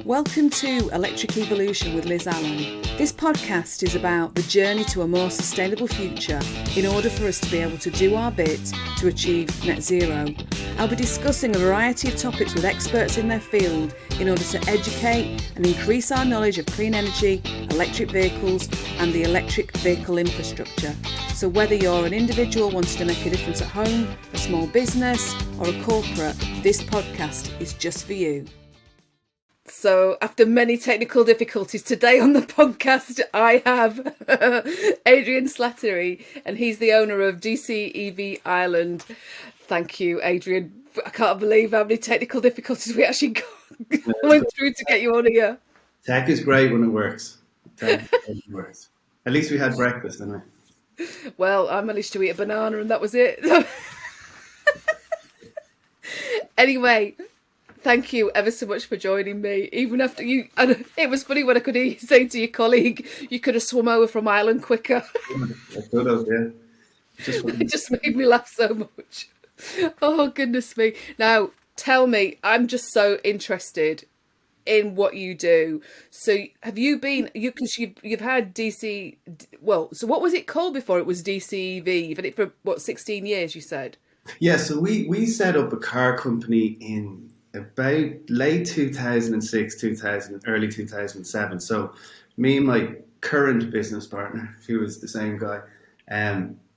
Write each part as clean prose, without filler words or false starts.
Welcome to Electric Evolution with Liz Allan. This podcast is about the journey to a more sustainable future in order for us to be able to do our bit to achieve net zero. I'll be discussing a variety of topics with experts in their field in order to educate and increase our knowledge of clean energy, electric vehicles and the electric vehicle infrastructure. So whether you're an individual wanting to make a difference at home, a small business or a corporate, this podcast is just for you. So after many technical difficulties today on the podcast, I have Adrian Slattery, and he's the owner of DC EV Ireland. Thank you, Adrian. I can't believe how many technical difficulties we actually went through to get you on here. Tech is great when it works. Tech works. At least we had breakfast, didn't we? Well, I managed to eat a banana and that was it. Anyway, thank you ever so much for joining me. Even after you, and it was funny when I could hear you say to your colleague, you could have swum over from Ireland quicker. I could have, yeah. It just made me laugh so much. Oh, goodness me. Now, tell me, I'm just so interested in what you do. So have you been, because you've had DC, well, so what was it called before it was DC EV? You've had it for, what, 16 years, you said? Yeah, so we set up a car company in about late 2006, early 2007. So me and my current business partner, who is the same guy,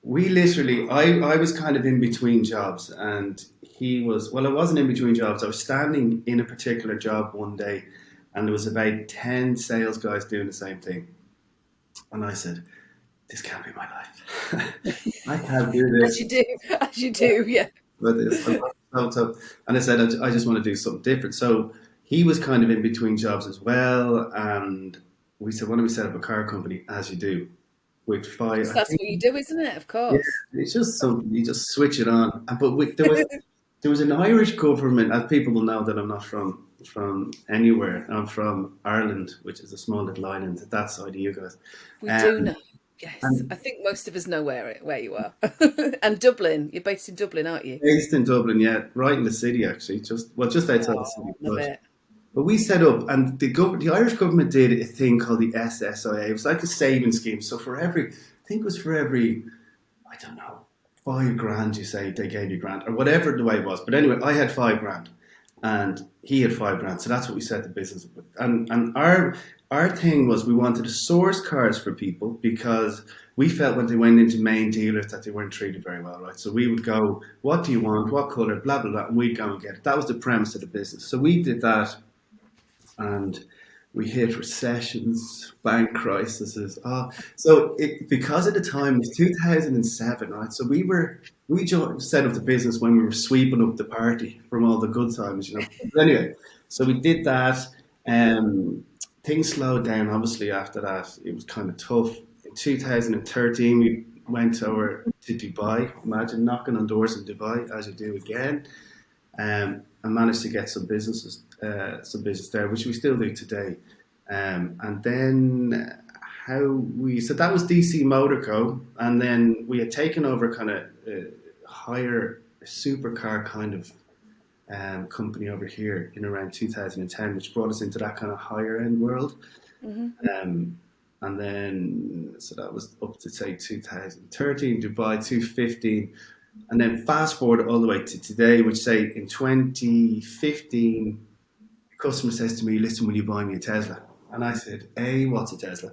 we literally, I was kind of in between jobs and he was, well, I wasn't in between jobs. I was standing in a particular job one day and there was about 10 sales guys doing the same thing. And I said, this can't be my life. I can't do this. As you do, yeah. But and I said, I just want to do something different. So he was kind of in between jobs as well. And we said, why don't we set up a car company, as you do? With five. That's what you do, isn't it? Of course. Yeah, it's just something, you just switch it on. But there was an Irish government, as people will know that I'm not from anywhere. I'm from Ireland, which is a small little island at that side of you guys. We do know. Yes, I think most of us know where you are. And Dublin, you're based in Dublin, aren't you? Based in Dublin, yeah, right in the city actually, just outside the city. But we set up, and the Irish government did a thing called the SSIA. It was like a saving scheme. So for every, I don't know, $5,000, you say, they gave you a grant, or whatever the way it was. But anyway, I had $5,000, and he had $5,000. So that's what we set the business up with. And our thing was we wanted to source cars for people because we felt when they went into main dealers that they weren't treated very well, right? So we would go, what do you want? What colour? Blah, blah, blah. And we'd go and get it. That was the premise of the business. So we did that and we hit recessions, bank crises. Because at the time it was 2007, right? So we set up the business when we were sweeping up the party from all the good times, you know. But anyway, so we did that. Things slowed down, obviously, after that. It was kind of tough. In 2013, we went over to Dubai. Imagine knocking on doors in Dubai, as you do again. And managed to get some business there, which we still do today. And then so that was DC Motor Co. And then we had taken over kind of higher supercar kind of company over here in around 2010, which brought us into that kind of higher end world. Mm-hmm. And then, so that was up to say 2013, Dubai 2015. And then fast forward all the way to today, which say in 2015, the customer says to me, listen, will you buy me a Tesla? And I said, A, what's a Tesla?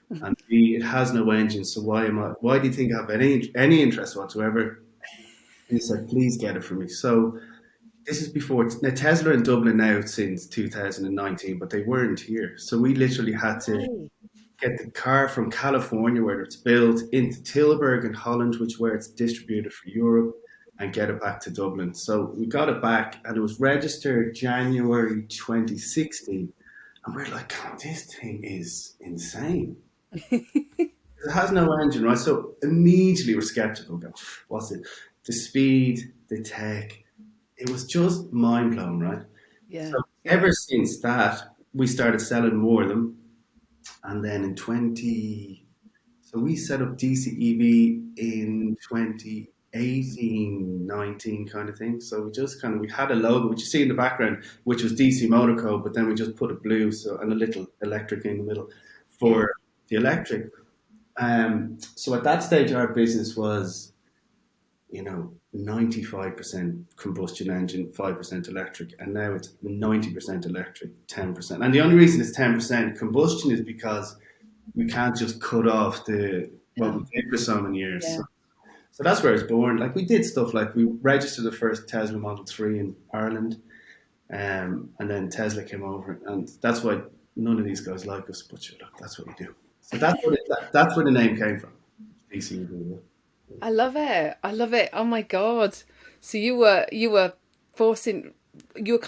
And B, it has no engine, so why do you think I have any interest whatsoever? And he said, please get it for me. So this is before, now Tesla in Dublin now since 2019, but they weren't here. So we literally had to get the car from California, where it's built, into Tilburg in Holland, where it's distributed for Europe, and get it back to Dublin. So we got it back, and it was registered January 2016. And we're like, God, this thing is insane. It has no engine, right? So immediately we're skeptical. Go, what's it? The speed, the tech. It was just mind blowing, right? Yeah. So ever since that, we started selling more of them. And then so we set up DC EV in 18, 19 kind of thing. So we had a logo, which you see in the background, which was DC Motor Co. But then we just put a blue and a little electric in the middle for the electric. So at that stage, our business was, 95% combustion engine, 5% electric, and now it's 90% electric, 10%. And the only reason it's 10% combustion is because we can't just cut off what we did for so many years. Yeah. So that's where it's born. Like, we did stuff like we registered the first Tesla Model 3 in Ireland, and then Tesla came over, and that's why none of these guys like us, but sure, look, that's what we do. So that's where the name came from, DCUV. I love it. I love it. Oh my God. So you were kind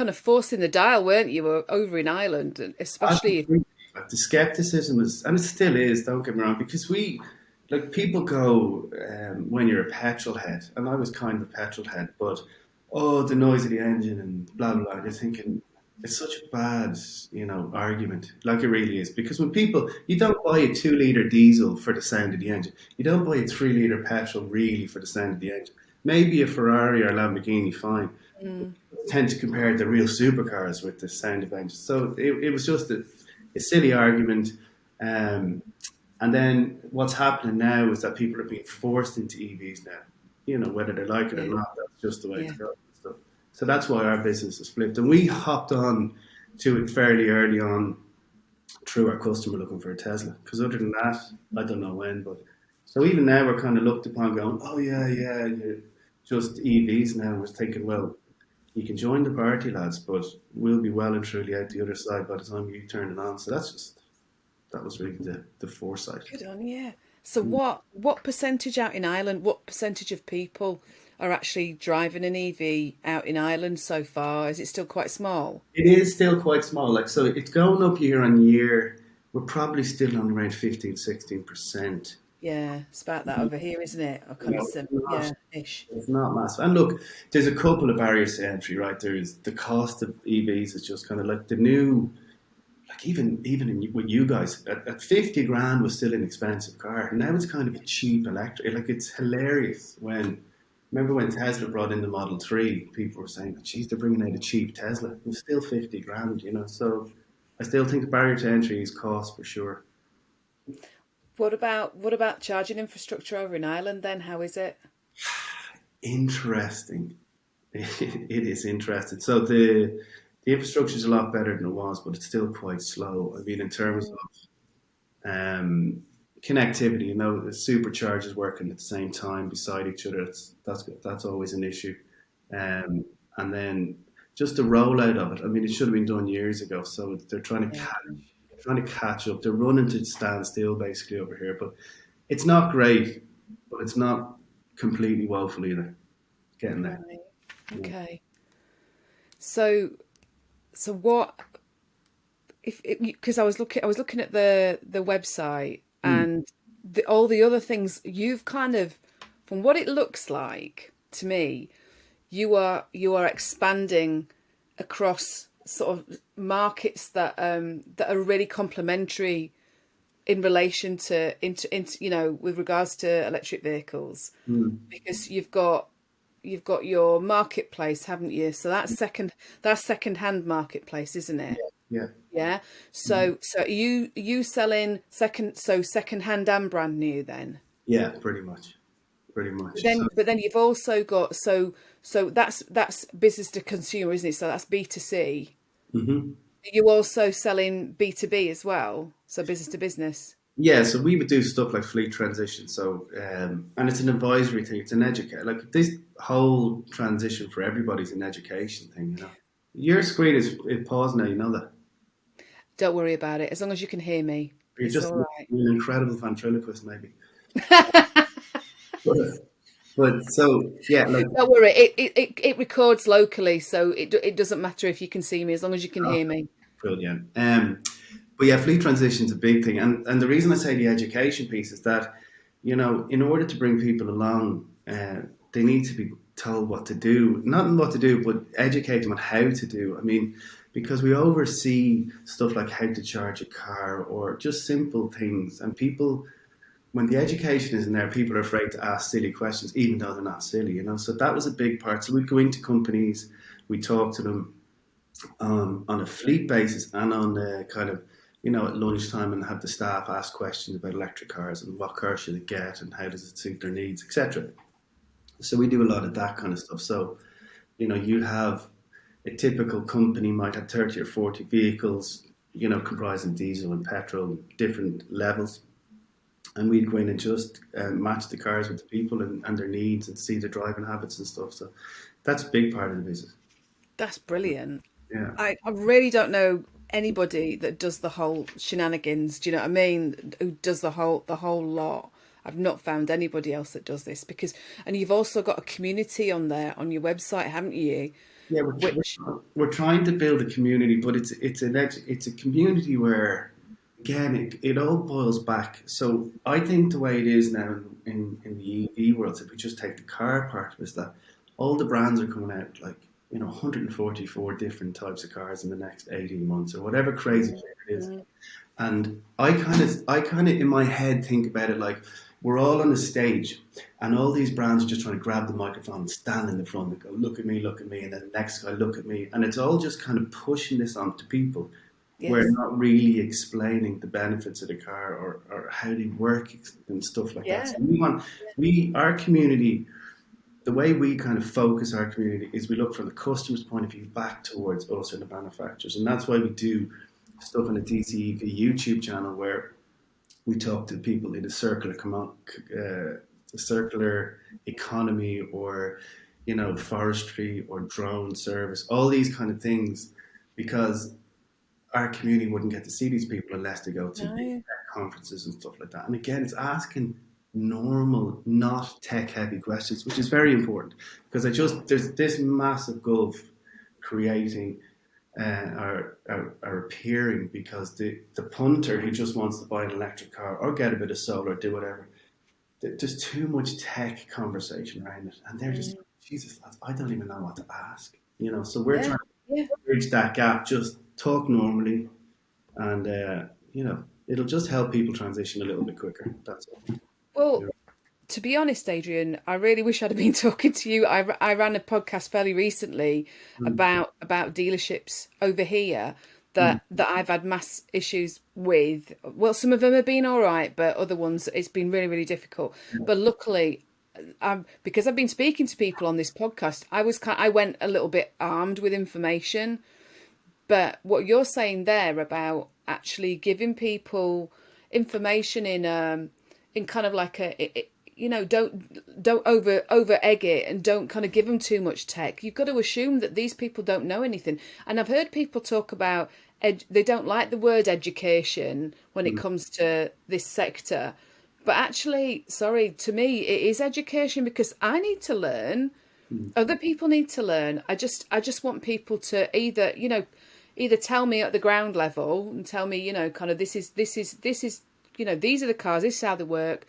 of forcing the dial, weren't you, over in Ireland, and especially Like, the skepticism is, and it still is, don't get me wrong, because people go, when you're a petrol head, and I was kind of a petrol head, but the noise of the engine and blah blah blah. You're thinking it's such a bad, argument. Like, it really is, because you don't buy a 2-litre diesel for the sound of the engine. You don't buy a 3-litre petrol really for the sound of the engine. Maybe a Ferrari or Lamborghini, fine. Tend to compare the real supercars with the sound of engines. So it was just a silly argument. And then what's happening now is that people are being forced into EVs now. Whether they like it or not, that's just the way to go. So that's why our business has flipped. And we hopped on to it fairly early on through our customer looking for a Tesla. Because other than that, I don't know when. But so even now we're kind of looked upon going, oh yeah, you're just EVs now. We're thinking, well, you can join the party, lads, but we'll be well and truly out the other side by the time you turn it on. So that was really the foresight. Good on you. So what percentage out in Ireland, what percentage of people are actually driving an EV out in Ireland so far? Is it still quite small? It is still quite small. So it's going up year on year. We're probably still on around 15-16%. Yeah, it's about that over here, isn't it? Or kind of similar, ish. It's not massive. And look, there's a couple of barriers to entry, right? There's the cost of EVs is just kind of like the new, like even with you guys, at 50 grand was still an expensive car. Now it's kind of a cheap electric. Like, it's hilarious remember when Tesla brought in the Model 3, people were saying, geez, they're bringing out a cheap Tesla. It was still 50 grand, So I still think the barrier to entry is cost for sure. What about charging infrastructure over in Ireland then? How is it? Interesting. It is interesting. So the infrastructure is a lot better than it was, but it's still quite slow. I mean, in terms of connectivity, the superchargers working at the same time beside each other. That's always an issue. And then just the rollout of it. I mean, it should have been done years ago. So they're trying to catch up. They're running to stand still basically over here. But it's not great, but it's not completely woeful either. Getting there. Right. Okay. So what? Because I was looking at the website and all the other things you've kind of, from what it looks like to me, you are expanding across sort of markets that are really complementary in relation to into with regards to electric vehicles, because you've got your marketplace, haven't you? So that's second-hand marketplace, isn't it? Yeah. So are you selling second-hand and brand new then? Yeah, pretty much. But then you've also got so that's business to consumer, isn't it? So that's B2C. Mm-hmm. Are you also selling B2B as well? So business to business. Yeah, so we would do stuff like fleet transition. So and it's an advisory thing. It's an education. Like, this whole transition for everybody's an education thing. Your screen is paused now. You know that. Don't worry about it. As long as you can hear me, you're just all right. An incredible ventriloquist, maybe. But so yeah, like, don't worry. It records locally, so it doesn't matter if you can see me as long as you can hear me. Brilliant. But yeah, fleet transition is a big thing, and the reason I say the education piece is that in order to bring people along, they need to be told what to do, not what to do, but educate them on how to do. I mean, because we oversee stuff like how to charge a car or just simple things, and people when the education isn't there, people are afraid to ask silly questions, even though they're not silly, you know. So that was a big part. So we'd go into companies, we talk to them on a fleet basis and on the kind of, you know, at lunchtime, and have the staff ask questions about electric cars and what car should it get and how does it suit their needs, etc. So we do a lot of that kind of stuff. So, you know, you'd have a typical company might have 30 or 40 vehicles, you know, comprising diesel and petrol, different levels. And we'd go in and just match the cars with the people and their needs and see the driving habits and stuff. So that's a big part of the business. That's brilliant. Yeah. I really don't know anybody that does the whole shenanigans. Do you know what I mean? Who does the whole lot? I've not found anybody else that does this and you've also got a community on there on your website, haven't you? Yeah, we're trying to build a community, but it's a community where, again, it all boils back. So I think the way it is now in the EV world, if we just take the car part of it, is that all the brands are coming out like, you know, 144 different types of cars in the next 18 months or whatever crazy thing it is. And I kind of in my head think about it like we're all on a stage and all these brands are just trying to grab the microphone and stand in the front and go, look at me, and then the next guy, look at me. And it's all just kind of pushing this onto people. Yes. We're not really explaining the benefits of the car or how they work and stuff like that. So our community, the way we kind of focus our community is we look from the customer's point of view back towards us and the manufacturers. And that's why we do stuff on the DCEV YouTube channel where we talk to people in the circular economy or, you know, forestry or drone service, all these kind of things, because our community wouldn't get to see these people unless they go to conferences and stuff like that. And again, it's asking normal, not tech-heavy questions, which is very important because there's this massive gulf creating are appearing because the punter who just wants to buy an electric car or get a bit of solar, do whatever, there's too much tech conversation around it, and they're just, Jesus, I don't even know what to ask, you know. So we're trying to bridge that gap, just talk normally, and you know, it'll just help people transition a little bit quicker. That's all. Well, to be honest, Adrian, I really wish I'd have been talking to you. I ran a podcast fairly recently about dealerships over here that I've had mass issues with. Well, some of them have been all right, but other ones it's been really, really difficult. But luckily, because I've been speaking to people on this podcast, I went a little bit armed with information. But what you're saying there about actually giving people information in kind of like you know, don't over egg it and don't kind of give them too much tech. You've got to assume that these people don't know anything. And I've heard people talk about they don't like the word education when it comes to this sector. But actually, sorry, to me, it is education because I need to learn. Other people need to learn. I just want people to either tell me at the ground level and tell me, you know, kind of this is, you know, these are the cars, this is how they work.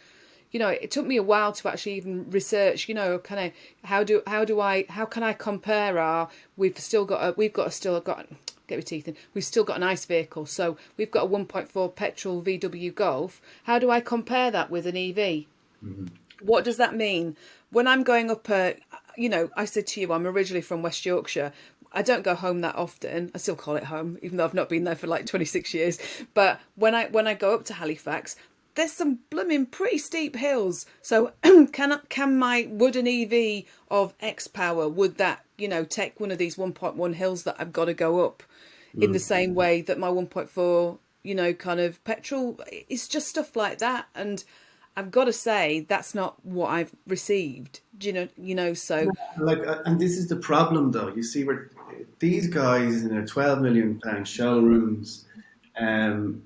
You know, it took me a while to actually even research, you know, kind of how can I compare we've still got get your teeth in. We've still got an ICE vehicle. So we've got a 1.4 petrol VW Golf. How do I compare that with an EV? What does that mean? When I'm going up you know, I said to you, I'm originally from West Yorkshire. I don't go home that often. I still call it home, even though I've not been there for like 26 years. But when I go up to Halifax, there's some blooming pretty steep hills. So would an EV of X power, would that, you know, take one of these 1.1 hills that I've got to go up in the same way that my 1.4, you know, kind of petrol? It's just stuff like that. And I've got to say, that's not what I've received. Do you know, so like, and this is the problem, though. You see, where these guys in their £12 million showrooms,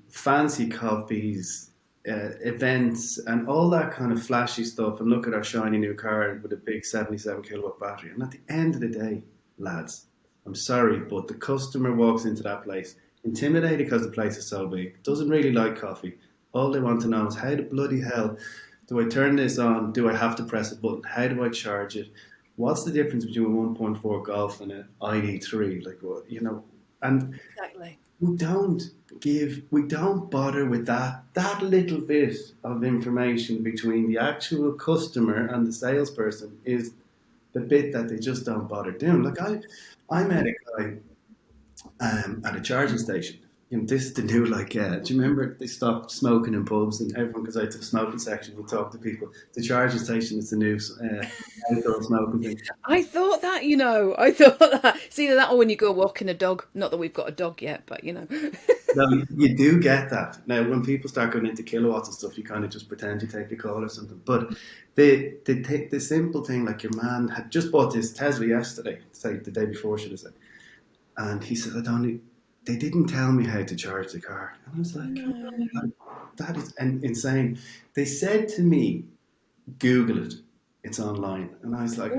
fancy copies, events, and all that kind of flashy stuff, and look at our shiny new car with a big 77 kilowatt battery. And at the end of the day, lads, I'm sorry, but the customer walks into that place intimidated because the place is so big, doesn't really like coffee. All they want to know is, how the bloody hell do I turn this on? Do I have to press a button? How do I charge it? What's the difference between a 1.4 Golf and an ID3? Like, what, you know? And exactly. we don't. we don't bother with that little bit of information between the actual customer and the salesperson is the bit that they just don't bother doing. Like I met a guy at a charging station. This is the new, like, do you remember they stopped smoking in pubs and everyone goes out to the smoking section to talk to people? The charging station is the new outdoor smoking thing. I thought that, I thought that. It's either that or when you go walking a dog. Not that we've got a dog yet, but No, you do get that. Now, when people start going into kilowatts and stuff, you kind of just pretend you take the call or something. But the simple thing, like your man had just bought this Tesla yesterday, say the day before, should I say. And he said, they didn't tell me how to charge the car. And I was like, no. That is insane. They said to me, Google it. It's online. And I was like,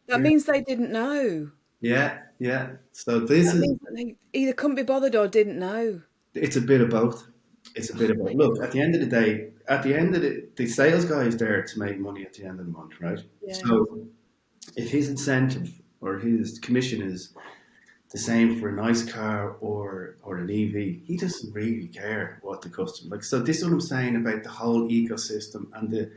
that means they didn't know. Yeah. So this means that they either couldn't be bothered or didn't know. It's a bit of both. Look, at the end of the day, the sales guy is there to make money at the end of the month, right? Yeah. So if his incentive or his commission is the same for a nice car or an EV, he doesn't really care what the customer like. So this is what I'm saying about the whole ecosystem and the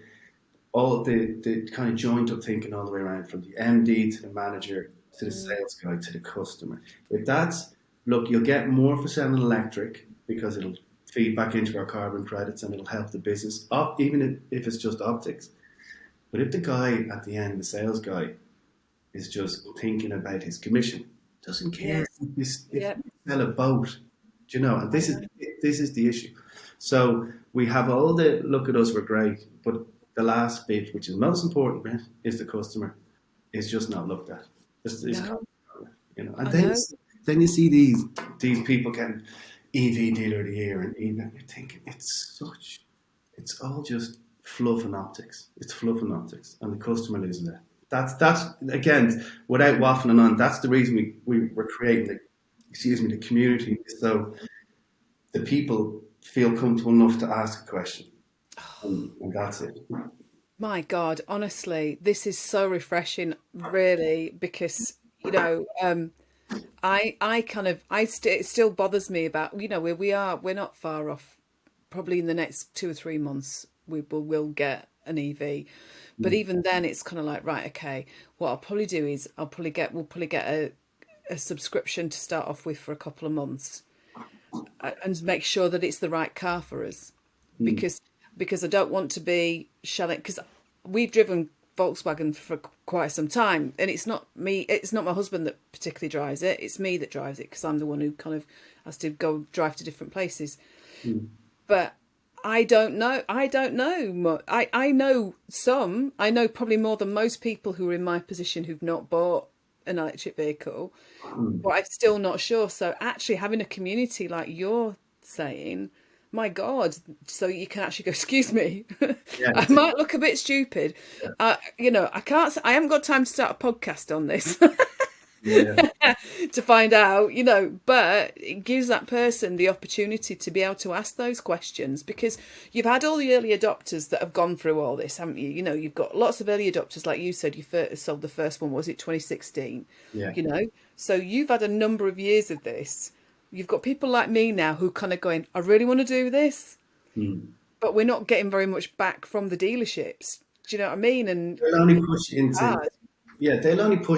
kind of joint up thinking all the way around from the MD to the manager to the sales guy to the customer. If that's, look, you'll get more for selling electric because it'll feed back into our carbon credits and it'll help the business up, even if it's just optics. But if the guy at the end, the sales guy, is just thinking about his commission, doesn't care if you sell a boat, do you know? And this is the issue. So we have all the look at us, we're great, but the last bit, which is the most important bit, is the customer is just not looked at. And then you see these people getting EV dealer of the year and you're thinking it's all just fluff and optics. It's fluff and optics, and the customer losing it. That's again, without waffling on, that's the reason we're creating the community, so the people feel comfortable enough to ask a question, and that's it. My God, honestly, this is so refreshing, really, because it still bothers me about we're not far off. Probably in the next 2 or 3 months we'll get an EV. But even then, it's kind of like, right, okay, what I'll probably do is we'll probably get a subscription to start off with for a couple of months and make sure that it's the right car for us. Because I don't want to be shelling, because we've driven Volkswagen for quite some time, and it's not my husband that particularly drives it, it's me that drives it, because I'm the one who kind of has to go drive to different places. But I don't know much. I know probably more than most people who are in my position who've not bought an electric vehicle, but I'm still not sure. So actually having a community like you're saying, my God, so you can actually go, excuse me, I might look a bit stupid. I haven't got time to start a podcast on this. To find out, but it gives that person the opportunity to be able to ask those questions, because you've had all the early adopters that have gone through all this, haven't you? You've got lots of early adopters, like you said, you sold the first one, was it 2016? So you've had a number of years of this. You've got people like me now who kind of going, I really want to do this, but we're not getting very much back from the dealerships. Do you know what I mean? And they'll only push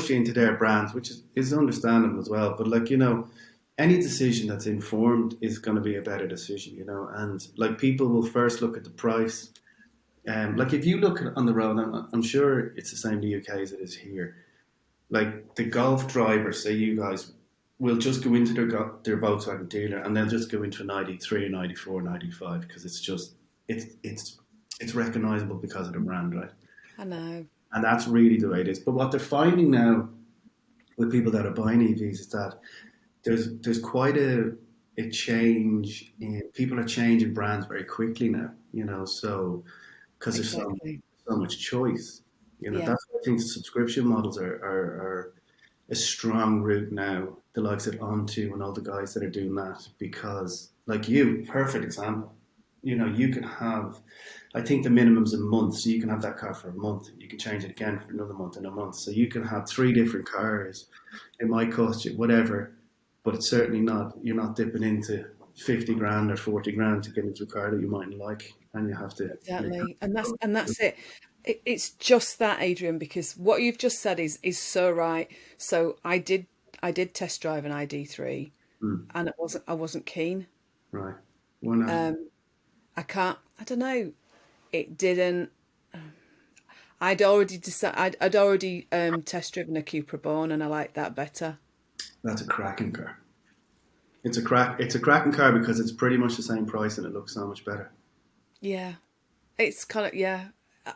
you into their brands, which is understandable as well. But any decision that's informed is going to be a better decision, and people will first look at the price. If you look on the road, I'm sure it's the same in the UK as it is here. Like the Golf drivers, say you guys, will just go into their Volkswagen dealer and they'll just go into an ID3, an ID4, an ID5 because it's recognisable because of the brand, right? I know. And that's really the way it is. But what they're finding now with people that are buying EVs is that there's quite a change in people are changing brands very quickly now, so because there's so much choice. That's why I think subscription models are a strong route now, the likes of Onto and all the guys that are doing that, because perfect example. You can have, I think the minimum's a month, so you can have that car for a month. You can change it again for another month and a month. So you can have 3 different cars. It might cost you whatever, but it's certainly not, you're not dipping into 50 grand or 40 grand to get into a car that you mightn't like, and you have to Exactly, and that's it. It's just that, Adrian, because what you've just said is so right. So I did test drive an ID3, and I wasn't keen. right. Why not? I can't. I don't know. It didn't. I'd already decided. I'd already test driven a Cupra Born, and I liked that better. That's a cracking car. It's a cracking car because it's pretty much the same price and it looks so much better. Yeah, it's kind of yeah.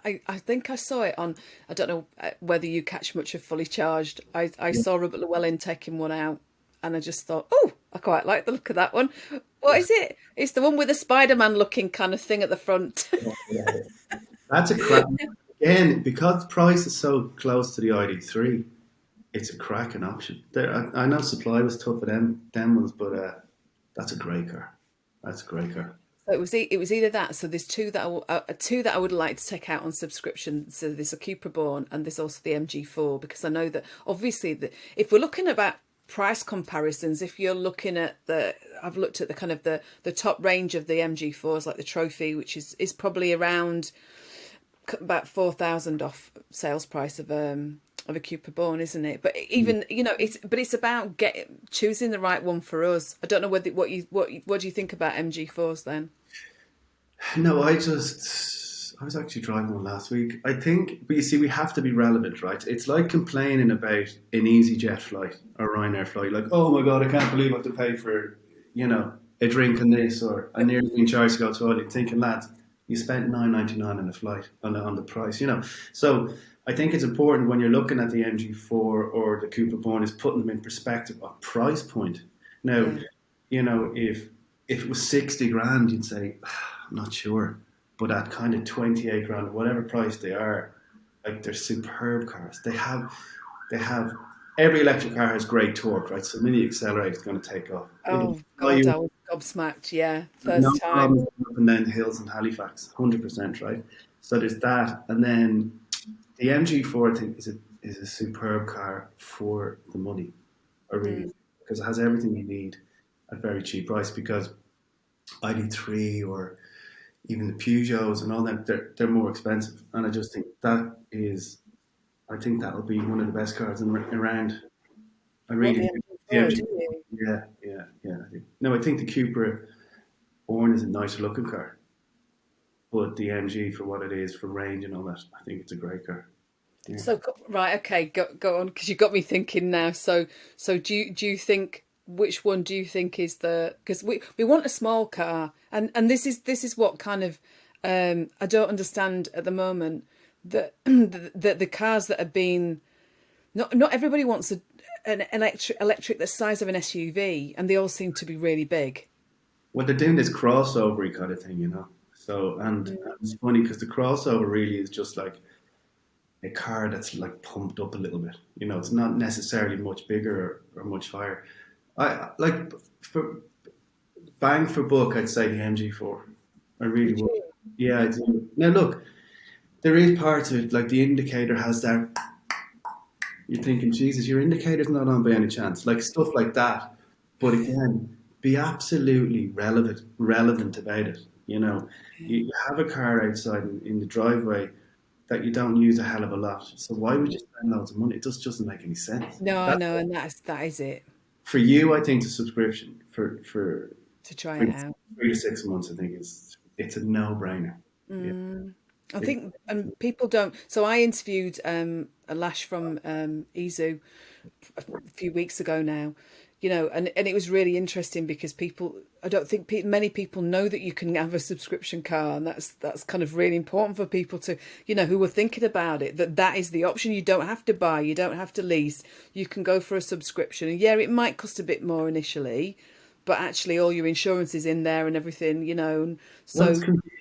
I think I saw it on. I don't know whether you catch much of Fully Charged. I saw Robert Llewellyn taking one out, and I just thought, oh, I quite like the look of that one. What is it? It's the one with the Spider-Man looking kind of thing at the front. That's a cracking. Again, because the price is so close to the ID3, it's a cracking option. I know supply was tough for them ones, but that's a great car. That's a great car. So it was either that. So there's two that I would like to take out on subscription. So there's a Cupra Born and there's also the MG4, because I know that obviously if we're looking about price comparisons, if you're looking at I've looked at the kind of the top range of the MG4s, like the Trophy, which is probably around about 4,000 off sales price of a Cupra Born, isn't it? But even it's about choosing the right one for us. I don't know what do you think about MG4s then? No, I was actually driving one last week. I think, but you see, we have to be relevant, right? It's like complaining about an EasyJet flight or Ryanair flight, like, oh my god, I can't believe I have to pay for a drink on this, or I nearly been charged to go to toilet. Thinking, lads, you spent $9.99 on a flight on the price, So I think it's important when you're looking at the MG4 or the Cupra Born is putting them in perspective of price point. Now, if it was 60 grand, you'd say, I'm not sure. But at kind of 28 grand, whatever price they are, like, they're superb cars. They have every electric car has great torque, right? So mini accelerator is going to take off. Oh God, I was gobsmacked. Yeah, first no time. problem up and down the hills in Halifax, 100%, right? So there's that, and then the MG4, I think, is a superb car for the money, because it has everything you need at a very cheap price. Because ID3 or even the Peugeots and all that, they're more expensive, and I just think that'll be one of the best cars around. I really do. Yeah. I think the Cupra Born is a nicer looking car, but the MG, for what it is, for range and all that, I think it's a great car. Yeah. So right, okay, go on, because you got me thinking now. So do you think, which one do you think is because we want a small car, and this is what kind of I don't understand at the moment, that the cars that have been, not everybody wants an electric the size of an SUV, and they all seem to be really big. Well, they're doing this crossover kind of thing, So, and it's funny because the crossover really is just like a car that's like pumped up a little bit. It's not necessarily much bigger or much higher. I like, for bang for buck, I'd say the MG4. I really would. Yeah, I do. Now look, there is parts of it, like the indicator has that. You're thinking, Jesus, your indicator's not on by any chance, like stuff like that. But again, be absolutely relevant about it. You have a car outside in the driveway that you don't use a hell of a lot. So why would you spend loads of money? It just doesn't make any sense. No, I know, and that is it. For you, I think the subscription for to try it out 3 to 6 months, I think it's a no-brainer. I think, and people don't. So I interviewed a lash from Izu a few weeks ago now, and it was really interesting because I don't think many people know that you can have a subscription car, and that's kind of really important for people to, who were thinking about it, that is the option. You don't have to buy, you don't have to lease, you can go for a subscription. And yeah, it might cost a bit more initially, but actually all your insurance is in there and everything, and so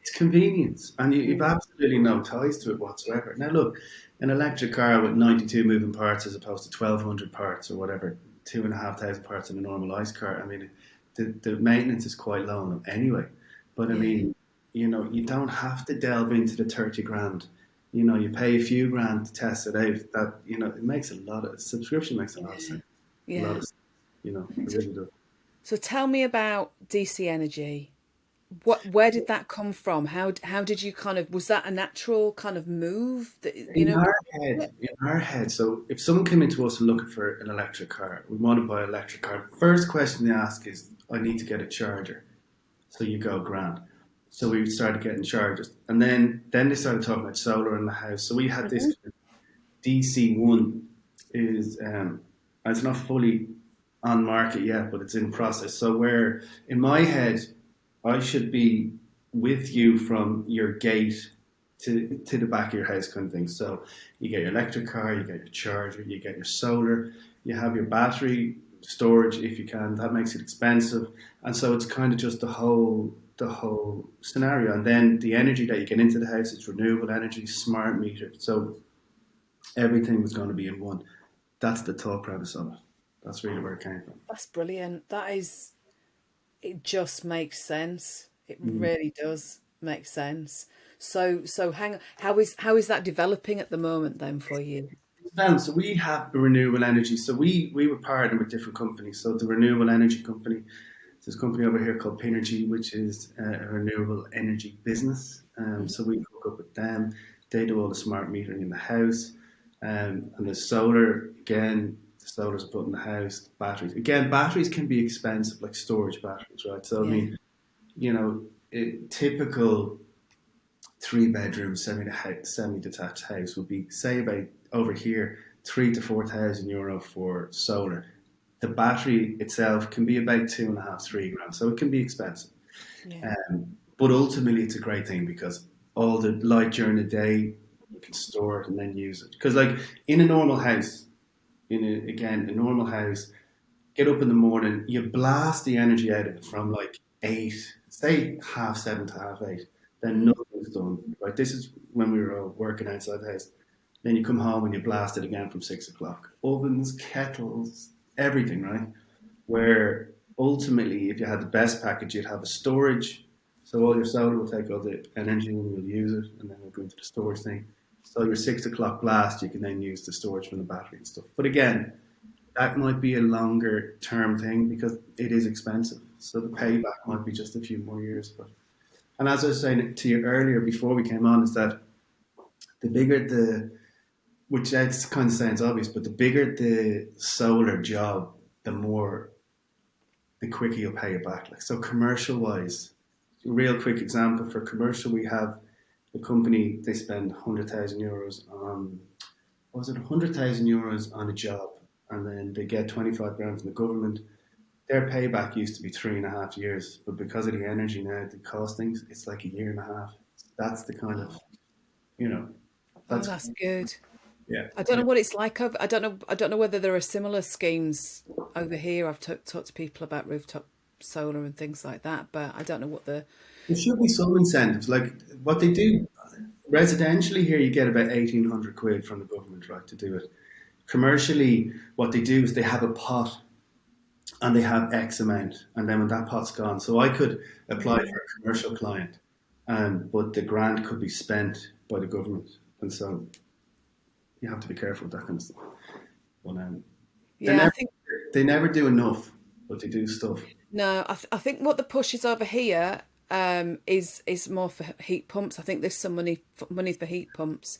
it's convenience, and you've absolutely no ties to it whatsoever. Now look, an electric car with 92 moving parts as opposed to 1,200 parts or whatever, 2,500 parts in a normal ICE car, I mean, the maintenance is quite low on them anyway. But I mean, you don't have to delve into the 30 grand. You pay a few grand to test it out. That, it makes subscription makes a lot of sense. Yeah. A lot of sense, it really does. So tell me about DC energy. Where did that come from? How did you kind of, was that a natural kind of move that, In our head, so if someone came into us and looking for an electric car, we want to buy an electric car. The first question they ask is, I need to get a charger. So you go, grand. So we started getting chargers. And then they started talking about solar in the house. So we had this DC1 is, it's not fully on market yet, but it's in process. So where in my head, I should be with you from your gate to the back of your house kind of thing. So you get your electric car, you get your charger, you get your solar, you have your battery storage if you can. That makes it expensive. And so it's kind of just the whole scenario. And then the energy that you get into the house is renewable energy, smart meter. So everything was going to be in one. That's the thought premise of it. That's really where it came from. That's brilliant. It just makes sense. It really does make sense. So hang on. How is that developing at the moment then for you? So we have the renewable energy. So we were partnered with different companies. So the renewable energy company, there's a company over here called Pinergy, which is a renewable energy business. So we hook up with them. They do all the smart metering in the house. And the solar, again, the solar's put in the house, the batteries. Again, batteries can be expensive, like storage batteries, right? So, I mean, a typical 3-bedroom semi-detached house would be, say, about over here, 3,000 to 4,000 euro for solar. The battery itself can be about 2.5, 3 grand, so it can be expensive. Yeah. But ultimately, it's a great thing because all the light during the day, you can store it and then use it. Because, like, in a normal house, a normal house, get up in the morning, you blast the energy out of it from like 8, say 7:30 to 8:30, then nothing's done. Right? This is when we were all working outside the house. Then you come home and you blast it again from 6 o'clock. Ovens, kettles, everything, right? Where ultimately, if you had the best package, you'd have a storage. So all your solar will take all the energy and you'll use it, and then we'll go into the storage thing. So your 6 o'clock blast, you can then use the storage from the battery and stuff. But again, that might be a longer term thing because it is expensive. So the payback might be just a few more years. And as I was saying to you earlier before we came on, is that the bigger which that's kind of sounds obvious, but the bigger the solar job, the quicker you'll pay it back. Like, so commercial wise, a real quick example for commercial, we have a company, they spend 100,000 euros on, 100,000 euros on a job, and then they get 25 grand from the government. Their payback used to be 3.5 years, but because of the energy now, the cost things, it's like 1.5 years. That's the kind of, That's good. Yeah. I don't know what it's like over. I don't know whether there are similar schemes over here. I've talked to people about rooftop solar and things like that, but I don't know what the. There should be some incentives. Like what they do residentially here, you get about 1,800 quid from the government, right, to do it. Commercially, what they do is they have a pot and they have X amount, and then when that pot's gone, so I could apply for a commercial client, but the grant could be spent by the government, and so you have to be careful with that kind of stuff. But they never do enough, but they do stuff. No, I think what the push is over here is more for heat pumps. I think there's some money for heat pumps,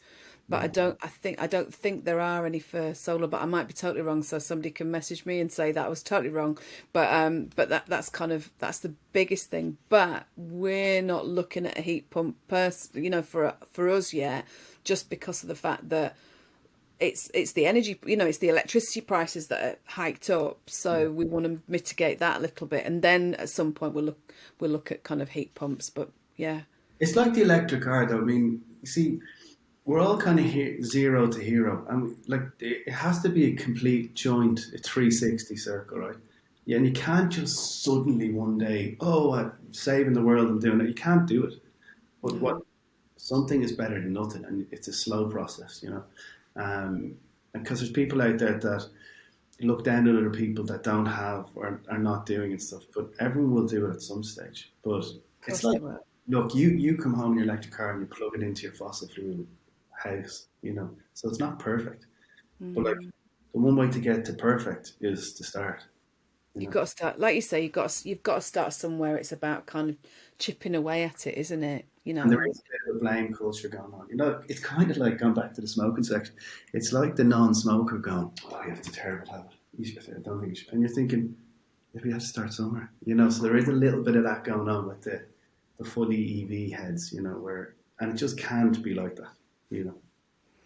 but I don't think there are any for solar. But I might be totally wrong, so somebody can message me and say that I was totally wrong. But that's the biggest thing. But we're not looking at a heat pump for us yet, just because of the fact that it's the energy, it's the electricity prices that are hiked up. So we want to mitigate that a little bit, and then at some point we'll look at kind of heat pumps. But yeah, it's like the electric car, though. I mean, you see, we're all kind of zero to hero, and it has to be a complete joint, a 360 circle, right? Yeah, and you can't just suddenly one day, I'm saving the world, I'm doing it. You can't do it. But something is better than nothing, and it's a slow process, and because there's people out there that look down at other people that don't have or are not doing and stuff, but everyone will do it at some stage. But it's like, look, you come home in your electric car and you plug it into your fossil fuel house, so it's not perfect. But like, the one way to get to perfect is to start. You You've know? got to start, like you say, you've got to start somewhere. It's about kind of chipping away at it, isn't it? You And there know. is a bit of a blame culture going on. You know, it's kind of like going back to the smoking section. It's like the non-smoker going, "Oh, yeah, it's a terrible habit. I don't think you should." And you're thinking, if we have to start somewhere, you know. So there is a little bit of that going on with the fully EV heads, you know, and it just can't be like that, you know.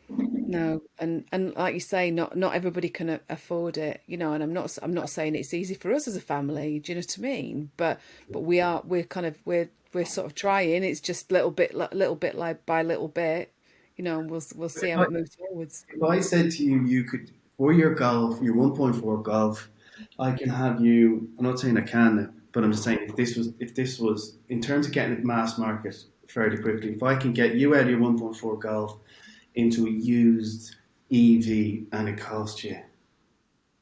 No, and like you say, not everybody can afford it, you know. And I'm not saying it's easy for us as a family. Do you know what I mean? But we're sort of trying. It's just little bit like by little bit, you know. And we'll see how If it moves forwards. I said to you, you could for your golf, your 1.4 golf, I can have you. I'm not saying I can, now, but I'm just saying if this was in terms of getting it mass market fairly quickly, if I can get you out of your 1.4 golf into a used EV and it costs you,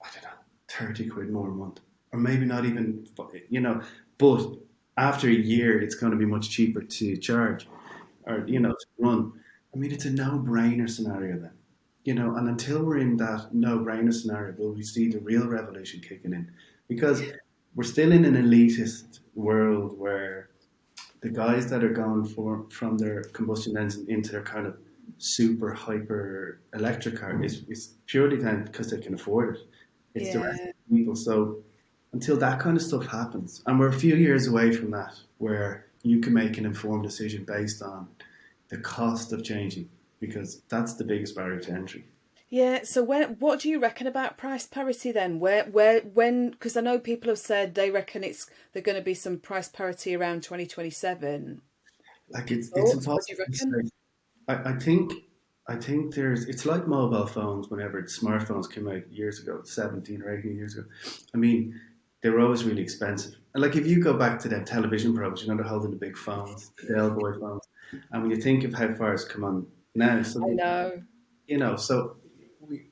I don't know, 30 quid more a month, or maybe not even, you know, but after a year, it's going to be much cheaper to charge or, you know, to run. I mean, it's a no-brainer scenario then, you know, and until we're in that no-brainer scenario, will we see the real revolution kicking in? Because we're still in an elitist world where the guys that are going from their combustion engine into their kind of super hyper electric car is purely then because they can afford it. It's the rest of Yeah. the people. So until that kind of stuff happens, and we're a few years away from that, where you can make an informed decision based on the cost of changing, because that's the biggest barrier to entry. Yeah, so what do you reckon about price parity then? When, because I know people have said they reckon there's going to be some price parity around 2027. Like Your it's thoughts? What do impossible you to reckon? say. I think there's it's like mobile phones whenever smartphones came out years ago, 17 or 18 years ago. I mean, they were always really expensive. And like if you go back to them television programs, you know, they're holding the big phones, the Dell Boy phones. And when you think of how far it's come on now, so I know. you know, so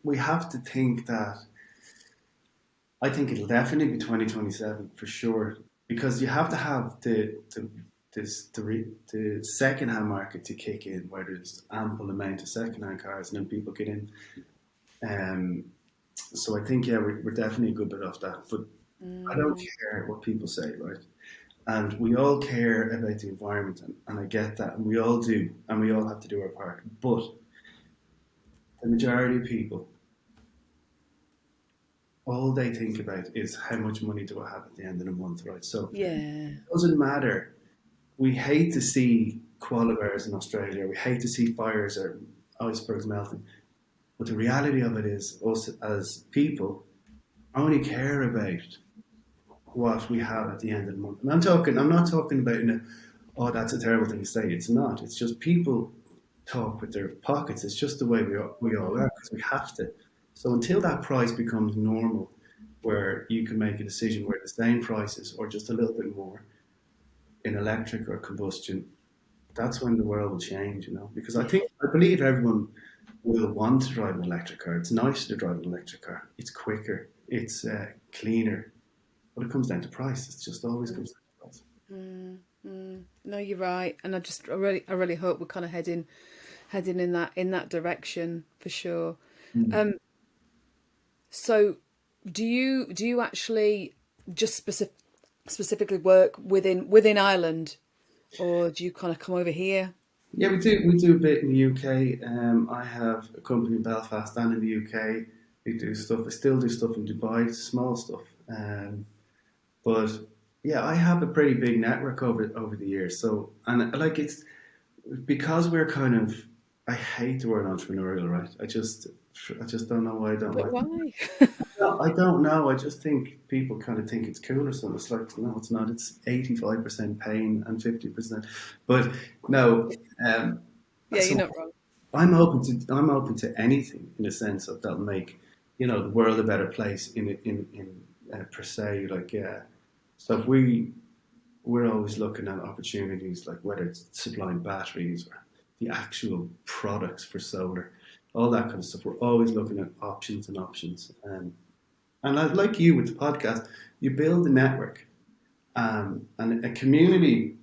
we have to think that I think it'll definitely be 2027 for sure, because you have to have the second hand market to kick in, where there's ample amount of second hand cars and then people get in. Um, so I think, yeah, we're definitely a good bit off that. But I don't Mm, care what people say, right? And we all care about the environment, and I get that, and we all do, and we all have to do our part. But the majority of people, all they think about is how much money do I have at the end of the month, right? So yeah. it doesn't matter. We hate to see koala bears in Australia. We hate to see fires or icebergs melting. But the reality of it is, us as people only care about what we have at the end of the month. And I'm not talking about, oh, that's a terrible thing to say. It's not. It's just people talk with their pockets. It's just the way we all are, because we have to. So until that price becomes normal, where you can make a decision where the same prices or just a little bit more in electric or combustion, that's when the world will change, you know. Because I believe everyone will want to drive an electric car. It's nicer to drive an electric car. It's quicker. It's cleaner. But it comes down to price. It just always comes down to price. Mm, mm. No, you're right, and I really hope we're kind of heading in that direction for sure. Mm. Um, so do you actually just specifically work within Ireland, or do you kind of come over here? Yeah, we do a bit in the UK. I have a company in Belfast and in the UK. We do stuff. I still do stuff in Dubai, small stuff. But yeah, I have a pretty big network over the years. So, and like it's because we're kind of, I hate the word entrepreneurial, right? I just don't know why I don't But like it. why? No, I don't know. I just think people kind of think it's cool or something. It's like, no, it's not. It's 85% pain and 50%. But no, Yeah, you're so not wrong. I'm open to anything in a sense of that'll make, the world a better place in per se. Like, yeah. So if we're always looking at opportunities, like whether it's supplying batteries or the actual products for solar, all that kind of stuff. We're always looking at options and options. And like you with the podcast, you build a network, and a community.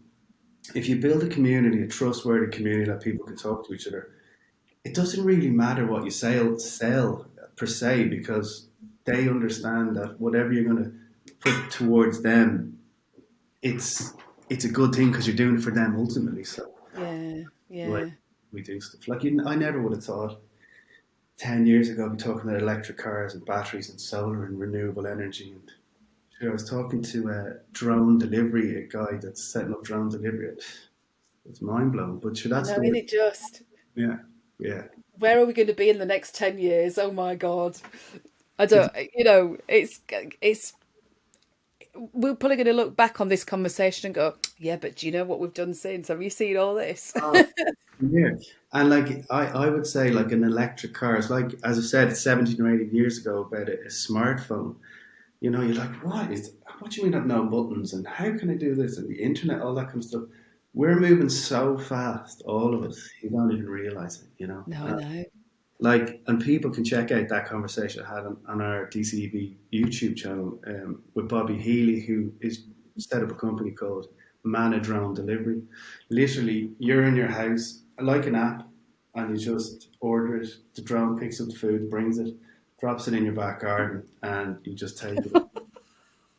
If you build a community, a trustworthy community that people can talk to each other, it doesn't really matter what you sell per se, because they understand that whatever you're going to put towards them, it's a good thing because you're doing it for them ultimately. So like, we do stuff like I never would have thought 10 years ago I'd be talking about electric cars and batteries and solar and renewable energy. And sure, I was talking to a drone delivery, a guy that's setting up drone delivery. It's mind blowing, but sure, that's isn't it just? Yeah. Where are we going to be in the next 10 years? Oh my God. I don't, it's, we're probably going to look back on this conversation and go, yeah, but do you know what we've done since? Have you seen all this? Yeah. And like, I would say like an electric car is like, as I said, 17 or 18 years ago about a smartphone, you're like, what do you mean I've no buttons and how can I do this and the internet, all that kind of stuff. We're moving so fast, all of us, you don't even realize it, No, I know. Like, and people can check out that conversation I had on our DCEV YouTube channel with Bobby Healy, who is set up a company called Man Drone Delivery. Literally, you're in your house, like an app, and you just order it. The drone picks up the food, brings it, drops it in your back garden, and you just take it.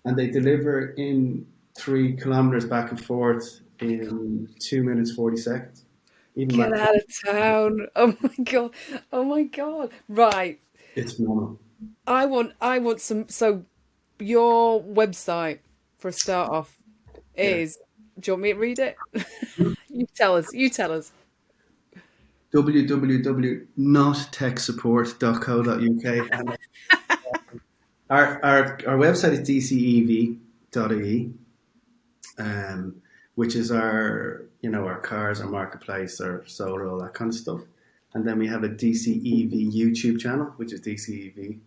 And they deliver in 3 kilometers back and forth in 2 minutes 40 seconds. Get out of town! Oh my god! Right, it's normal. I want some. So, your website for a start off is. Yeah. Do you want me to read it? You tell us. www.nottechsupport.co.uk. And our website is dcev.ie, which is our cars, our marketplace, our solar, all that kind of stuff. And then we have a DCEV YouTube channel, which is DCEV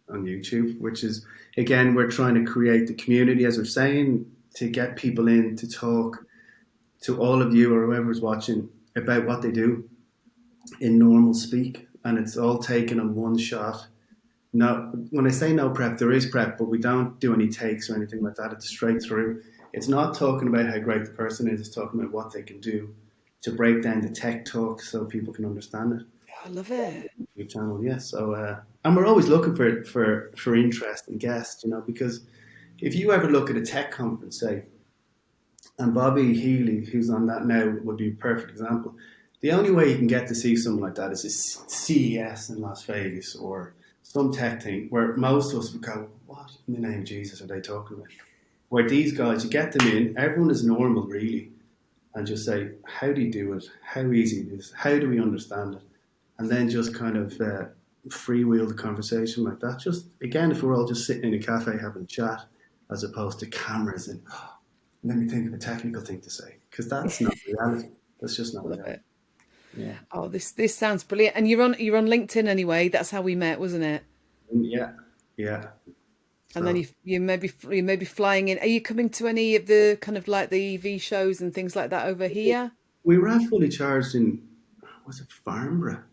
on YouTube, which is, again, we're trying to create the community, as we're saying, to get people in to talk to all of you or whoever's watching about what they do in normal speak. And it's all taken in one shot. No, when I say no prep, there is prep, but we don't do any takes or anything like that. It's straight through. It's not talking about how great the person is. It's talking about what they can do to break down the tech talk so people can understand it. I love it. Your channel, yeah. So, and we're always looking for interest and guests, because if you ever look at a tech conference, say, and Bobby Healy, who's on that now, would be a perfect example. The only way you can get to see someone like that is a CES in Las Vegas or some tech thing where most of us would go, what in the name of Jesus are they talking about? Where these guys, you get them in, everyone is normal really, and just say, how do you do it? How easy it is? How do we understand it? And then just kind of freewheel the conversation like that. Just, again, if we're all just sitting in a cafe having a chat, as opposed to cameras and, let me think of a technical thing to say. Because that's not reality. That's just not reality. Yeah. Oh, this sounds brilliant. And you're on LinkedIn anyway. That's how we met, wasn't it? Yeah. And then you may be flying in. Are you coming to any of the kind of like the EV shows and things like that over here? We were at Fully Charged in, was it Farnborough?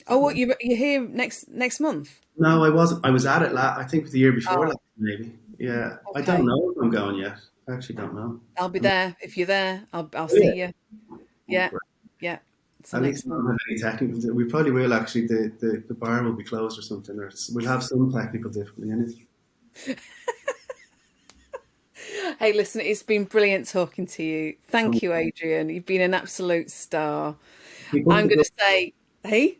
Oh, what, you're here next month? No, I wasn't. I was at it I think the year before, maybe. Yeah. Okay. I don't know if I'm going yet. I actually don't know. I'll be there. If you're there, I'll see you. Yeah. Yeah. At least we don't have any technical. We probably will actually. The bar will be closed or something, or we'll have some technical difficulty in it. Hey, listen, it's been brilliant talking to you. Thank you, Adrian. You've been an absolute star. I'm going to say, hey?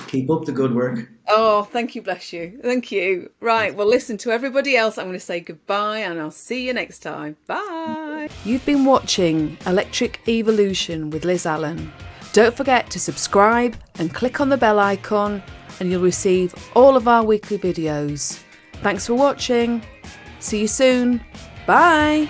Keep up the good work. Oh, thank you, bless you. Thank you. Right, well, listen, to everybody else, I'm going to say goodbye and I'll see you next time. Bye. You've been watching Electric Evolution with Liz Allan. Don't forget to subscribe and click on the bell icon and you'll receive all of our weekly videos. Thanks for watching. See you soon. Bye.